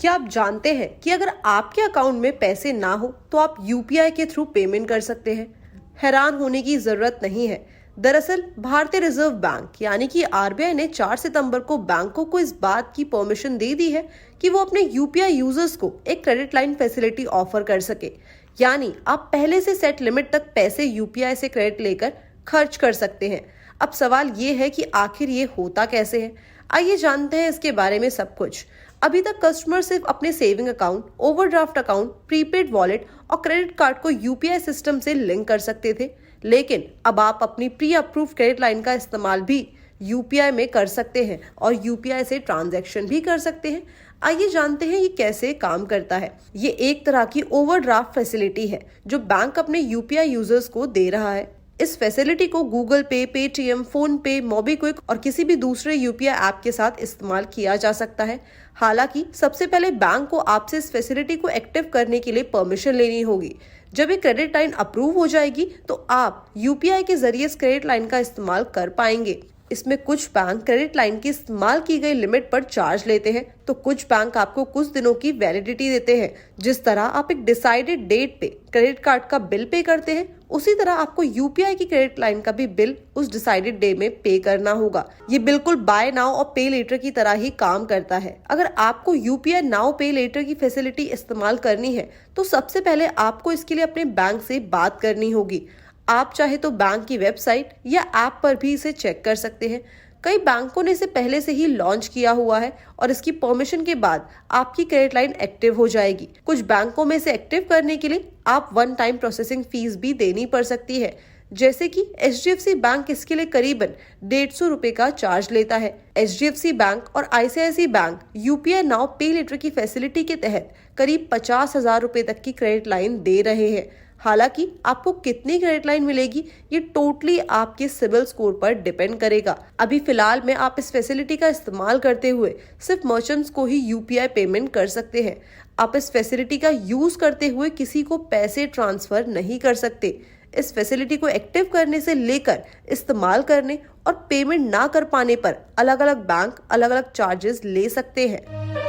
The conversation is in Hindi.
क्या आप जानते हैं कि अगर आपके अकाउंट में पैसे ना हो तो आप यूपीआई के थ्रू पेमेंट कर सकते हैं? हैरान होने की जरूरत नहीं है। दरअसल भारतीय रिजर्व बैंक यानी कि आरबीआई ने 4 सितंबर को बैंकों को इस बात की परमिशन दे दी है कि वो अपने यूपीआई यूजर्स को एक क्रेडिट लाइन फैसिलिटी ऑफर कर सके। यानी आप पहले से सेट लिमिट तक पैसे यूपीआई से क्रेडिट लेकर खर्च कर सकते हैं। अब सवाल ये है कि आखिर ये होता कैसे है। आइए जानते हैं इसके बारे में सब कुछ। अभी तक कस्टमर सिर्फ अपने saving account, overdraft account, prepaid wallet और क्रेडिट कार्ड को यूपीआई सिस्टम से लिंक कर सकते थे, लेकिन अब आप अपनी प्री अप्रूव क्रेडिट लाइन का इस्तेमाल भी यूपीआई में कर सकते हैं और यूपीआई से ट्रांजैक्शन भी कर सकते हैं। आइए जानते हैं ये कैसे काम करता है। ये एक तरह की ओवरड्राफ्ट फैसिलिटी है जो बैंक अपने यूपीआई यूजर्स को दे रहा है। इस फैसिलिटी को गूगल पे, पेटीएम, फोन पे, मोबीक्विक और किसी भी दूसरे यूपीआई ऐप के साथ इस्तेमाल किया जा सकता है। हालांकि सबसे पहले बैंक को आपसे इस फैसिलिटी को एक्टिव करने के लिए परमिशन लेनी होगी। जब एक क्रेडिट लाइन अप्रूव हो जाएगी तो आप यूपीआई के जरिए इस क्रेडिट लाइन का इस्तेमाल कर पाएंगे। इसमें कुछ बैंक क्रेडिट लाइन की इस्तेमाल की गई लिमिट पर चार्ज लेते हैं, तो कुछ बैंक आपको कुछ दिनों की वैलिडिटी देते हैं। जिस तरह आप एक डिसाइडेड डेट पे क्रेडिट कार्ड का बिल पे करते हैं, उसी तरह आपको यूपीआई की क्रेडिट लाइन का भी बिल उस डिसाइडेड डे में पे करना होगा। ये बिल्कुल बाय नाउ और पे लेटर की तरह ही काम करता है। अगर आपको यूपीआई नाउ पे लेटर की फैसिलिटी इस्तेमाल करनी है तो सबसे पहले आपको इसके लिए अपने बैंक से बात करनी होगी। आप चाहे तो बैंक की वेबसाइट या ऐप पर भी इसे चेक कर सकते हैं। कई बैंकों ने इसे पहले से ही लॉन्च किया हुआ है और इसकी परमिशन के बाद आपकी क्रेडिट लाइन एक्टिव हो जाएगी। कुछ बैंकों में इसे एक्टिव करने के लिए आप वन टाइम प्रोसेसिंग फीस भी देनी पड़ सकती है, जैसे कि एचडीएफसी बैंक इसके लिए करीबन 150 रुपए का चार्ज लेता है। एचडीएफसी बैंक और आईसीआईसीआई बैंक यूपीआई नाउ पे लेटर की फैसिलिटी के तहत करीब 50,000 रुपए तक की क्रेडिट लाइन दे रहे हैं। हालांकि आपको कितनी क्रेडिट लाइन मिलेगी ये टोटली आपके सिबिल स्कोर पर डिपेंड करेगा। अभी फिलहाल में आप इस फैसिलिटी का इस्तेमाल करते हुए सिर्फ मर्चेंट्स को ही यूपीआई पेमेंट कर सकते हैं। आप इस फैसिलिटी का यूज करते हुए किसी को पैसे ट्रांसफर नहीं कर सकते। इस फैसिलिटी को एक्टिव करने से लेकर इस्तेमाल करने और पेमेंट ना कर पाने पर अलग अलग बैंक अलग अलग चार्जेस ले सकते हैं।